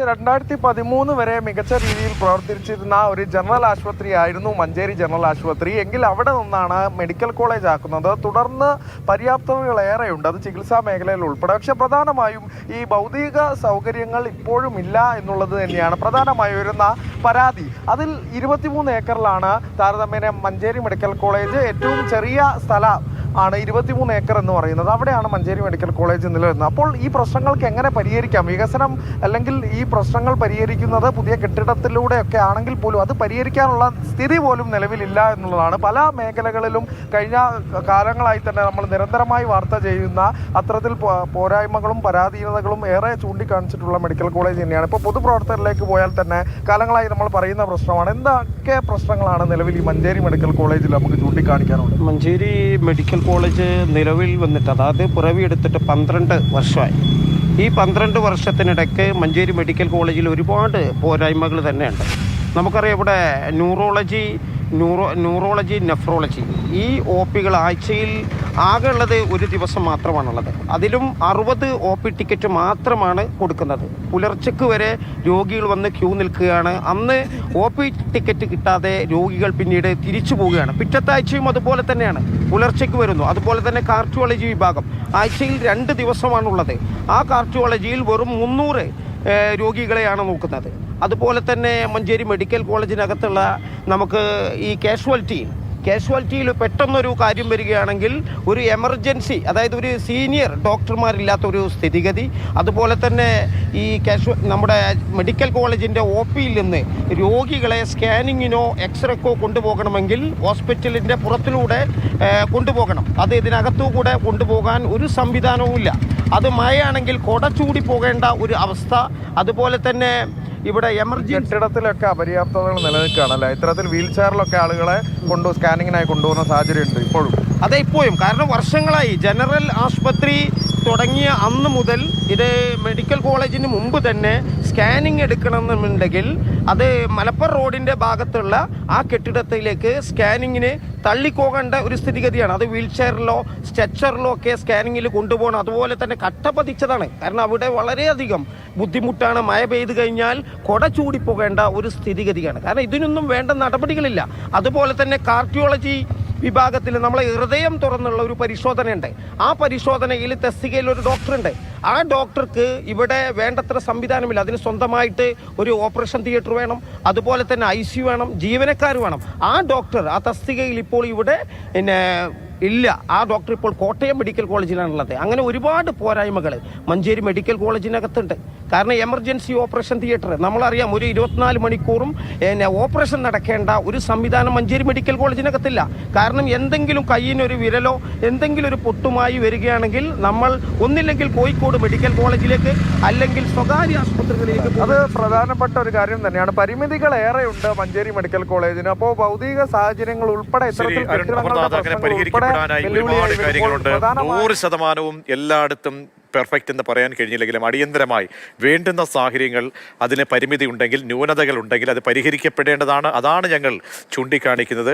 2013 വരെ മികച്ച രീതിയിൽ പ്രവർത്തിച്ചിരുന്ന ഒരു ജനറൽ ആശുപത്രിയായിരുന്നു മഞ്ചേരി ജനറൽ ആശുപത്രി. എങ്കിൽ അവിടെ നിന്നാണ് മെഡിക്കൽ കോളേജ് ആക്കുന്നത്. തുടർന്ന് പര്യാപ്തതകളേറെയുണ്ട്, അത് ചികിത്സാ മേഖലയിൽ ഉൾപ്പെടെ. പക്ഷെ പ്രധാനമായും ഈ ഭൗതിക സൗകര്യങ്ങൾ ഇപ്പോഴും ഇല്ല എന്നുള്ളത് തന്നെയാണ് പ്രധാനമായും വരുന്ന പരാതി. അതിൽ 23 ഏക്കറിലാണ് താരതമ്യേന മഞ്ചേരി മെഡിക്കൽ കോളേജ്. ഏറ്റവും ചെറിയ സ്ഥലം ആണ് 23 ഏക്കർ എന്ന് പറയുന്നത്. അവിടെയാണ് മഞ്ചേരി മെഡിക്കൽ കോളേജ് നിലനിൽക്കുന്നത്. അപ്പോൾ ഈ പ്രശ്നങ്ങൾക്ക് എങ്ങനെ പരിഹരിക്കാം? വികസനം അല്ലെങ്കിൽ ഈ പ്രശ്നങ്ങൾ പരിഹരിക്കുന്നത് പുതിയ കെട്ടിടത്തിലൂടെയൊക്കെ ആണെങ്കിൽ പോലും അത് പരിഹരിക്കാനുള്ള സ്ഥിതി പോലും നിലവിലില്ല എന്നുള്ളതാണ്. പല മേഖലകളിലും കഴിഞ്ഞ കാലങ്ങളായി തന്നെ നമ്മൾ നിരന്തരമായി വാർത്ത ചെയ്യുന്ന അത്തരത്തിൽ പോരായ്മകളും പരാധീനതകളും ഏറെ ചൂണ്ടിക്കാണിച്ചിട്ടുള്ള മെഡിക്കൽ കോളേജ് തന്നെയാണ്. ഇപ്പോൾ പൊതുപ്രവർത്തകരിലേക്ക് പോയാൽ തന്നെ കാലങ്ങളായി നമ്മൾ പറയുന്ന പ്രശ്നമാണ്. എന്തൊക്കെ പ്രശ്നങ്ങളാണ് നിലവിൽ ഈ മഞ്ചേരി മെഡിക്കൽ കോളേജിൽ നമുക്ക് ചൂണ്ടിക്കാണിക്കാനുള്ളത്? മഞ്ചേരി മെഡിക്കൽ കോളേജ് നിലവിൽ വന്നിട്ട്, അതായത് പിറവിയെടുത്തിട്ട് 12 വർഷമായി. ഈ 12 വർഷത്തിനിടയ്ക്ക് മഞ്ചേരി മെഡിക്കൽ കോളേജിൽ ഒരുപാട് പോരായ്മകൾ തന്നെയുണ്ട്. നമുക്കറിയാം, ഇവിടെ ന്യൂറോളജി നെഫ്രോളജി ഈ ഒ പികൾ ആഴ്ചയിൽ ആകെ ഉള്ളത് ഒരു ദിവസം മാത്രമാണുള്ളത്. അതിലും 60 ഒ പി ടിക്കറ്റ് മാത്രമാണ് കൊടുക്കുന്നത്. പുലർച്ചയ്ക്ക് വരെ രോഗികൾ വന്ന് ക്യൂ നിൽക്കുകയാണ്. അന്ന് ഒ പി ടിക്കറ്റ് കിട്ടാതെ രോഗികൾ പിന്നീട് തിരിച്ചു പോവുകയാണ്. പിറ്റത്തെ ആഴ്ചയും അതുപോലെ തന്നെയാണ്, പുലർച്ചയ്ക്ക് വരുന്നു. അതുപോലെ തന്നെ കാർഡിയോളജി വിഭാഗം ആഴ്ചയിൽ 2 ദിവസമാണുള്ളത്. ആ കാർഡിയോളജിയിൽ വെറും 300 രോഗികളെയാണ് നോക്കുന്നത്. അതുപോലെ തന്നെ മഞ്ചേരി മെഡിക്കൽ കോളേജിനകത്തുള്ള നമുക്ക് ഈ കാഷ്വാലിറ്റിയിൽ പെട്ടെന്നൊരു കാര്യം വരികയാണെങ്കിൽ ഒരു എമർജൻസി, അതായത് ഒരു സീനിയർ ഡോക്ടർമാരില്ലാത്തൊരു സ്ഥിതിഗതി. അതുപോലെ തന്നെ ഈ നമ്മുടെ മെഡിക്കൽ കോളേജിൻ്റെ ഒ പിയിൽ നിന്ന് രോഗികളെ സ്കാനിങ്ങിനോ എക്സ്റേക്കോ കൊണ്ടുപോകണമെങ്കിൽ ഹോസ്പിറ്റലിൻ്റെ പുറത്തിലൂടെ കൊണ്ടുപോകണം. അത് ഇതിനകത്തുകൂടെ കൊണ്ടുപോകാൻ ഒരു സംവിധാനവുമില്ല. അത് മഴയാണെങ്കിൽ കൊട ചൂടി പോകേണ്ട ഒരു അവസ്ഥ. അതുപോലെ തന്നെ ഇവിടെ എമർജൻസി കെട്ടിടത്തിലൊക്കെ അപര്യാപ്തതകൾ നിലനിൽക്കുകയാണല്ലേ? ഇത്തരത്തിൽ വീൽ ചെയറിലൊക്കെ ആളുകളെ സ്കാനിങ്ങിനായി കൊണ്ടുപോകുന്ന സാഹചര്യമുണ്ട് ഇപ്പോഴും. അതെ, ഇപ്പോഴും. കാരണം വർഷങ്ങളായി ജനറൽ ആശുപത്രി തുടങ്ങിയ അന്ന് മുതൽ ഇത് മെഡിക്കൽ കോളേജിന് മുമ്പ് തന്നെ സ്കാനിങ് എടുക്കണമെന്നുണ്ടെങ്കിൽ അത് മലപ്പുറം റോഡിൻ്റെ ഭാഗത്തുള്ള ആ കെട്ടിടത്തിലേക്ക് സ്കാനിങ്ങിന് തള്ളിപ്പോകേണ്ട ഒരു സ്ഥിതിഗതിയാണ്. അത് വീൽ ചെയറിലോ സ്ട്രെച്ചറിലോ ഒക്കെ സ്കാനിങ്ങിൽ കൊണ്ടുപോകണം. അതുപോലെ തന്നെ കട്ട പതിച്ചതാണ്. കാരണം അവിടെ വളരെയധികം ബുദ്ധിമുട്ടാണ്. മഴ പെയ്ത് കഴിഞ്ഞാൽ കൊട ചൂടിപ്പോകേണ്ട ഒരു സ്ഥിതിഗതിയാണ്. കാരണം ഇതിനൊന്നും വേണ്ട നടപടികളില്ല. അതുപോലെ തന്നെ കാർഡിയോളജി വിഭാഗത്തിൽ നമ്മളെ ഹൃദയം തുറന്നുള്ള ഒരു പരിശോധനയുണ്ട്. ആ പരിശോധനയിൽ തസ്തികയിൽ ഒരു ഡോക്ടറുണ്ട്. ആ ഡോക്ടർക്ക് ഇവിടെ വേണ്ടത്ര സംവിധാനമില്ല. അതിന് സ്വന്തമായിട്ട് ഒരു ഓപ്പറേഷൻ തിയേറ്റർ വേണം, അതുപോലെ തന്നെ ICU വേണം, ജീവനക്കാർ വേണം. ആ ഡോക്ടർ ആ തസ്തികയിൽ ഇപ്പോൾ ഇവിടെ ഇല്ല. ആ ഡോക്ടർ ഇപ്പോൾ കോട്ടയം മെഡിക്കൽ കോളേജിലാണുള്ളത്. അങ്ങനെ ഒരുപാട് പോരായ്മകൾ മഞ്ചേരി മെഡിക്കൽ കോളേജിനകത്തുണ്ട്. കാരണം എമർജൻസി ഓപ്പറേഷൻ തിയേറ്റർ നമ്മളറിയാം, ഒരു 24 മണിക്കൂറും ഓപ്പറേഷൻ നടക്കേണ്ട ഒരു സംവിധാനം മഞ്ചേരി മെഡിക്കൽ കോളേജിനകത്തില്ല. കാരണം എന്തെങ്കിലും കയ്യിനൊരു വിരലോ എന്തെങ്കിലും ഒരു പൊട്ടുമായി വരികയാണെങ്കിൽ നമ്മൾ ഒന്നില്ലെങ്കിൽ കോഴിക്കോട് മെഡിക്കൽ കോളേജിലേക്ക് അല്ലെങ്കിൽ സ്വകാര്യ ആശുപത്രികളിലേക്ക്. അത് പ്രധാനപ്പെട്ട ഒരു കാര്യം തന്നെയാണ്. പരിമിതികൾ ഏറെയുണ്ട് മഞ്ചേരി മെഡിക്കൽ കോളേജിന്. അപ്പോൾ ഭൗതിക സാഹചര്യങ്ങൾ ഉൾപ്പെടെ ഒരുപാട് കാര്യങ്ങളുണ്ട്. 100% എല്ലായിടത്തും പെർഫെക്റ്റ് എന്ന് പറയാൻ കഴിഞ്ഞില്ലെങ്കിലും അടിയന്തരമായി വേണ്ടുന്ന സാഹചര്യങ്ങൾ, അതിന് പരിമിതി ഉണ്ടെങ്കിൽ, ന്യൂനതകൾ ഉണ്ടെങ്കിൽ അത് പരിഹരിക്കപ്പെടേണ്ടതാണ്. അതാണ് ഞങ്ങൾ ചൂണ്ടിക്കാണിക്കുന്നത്.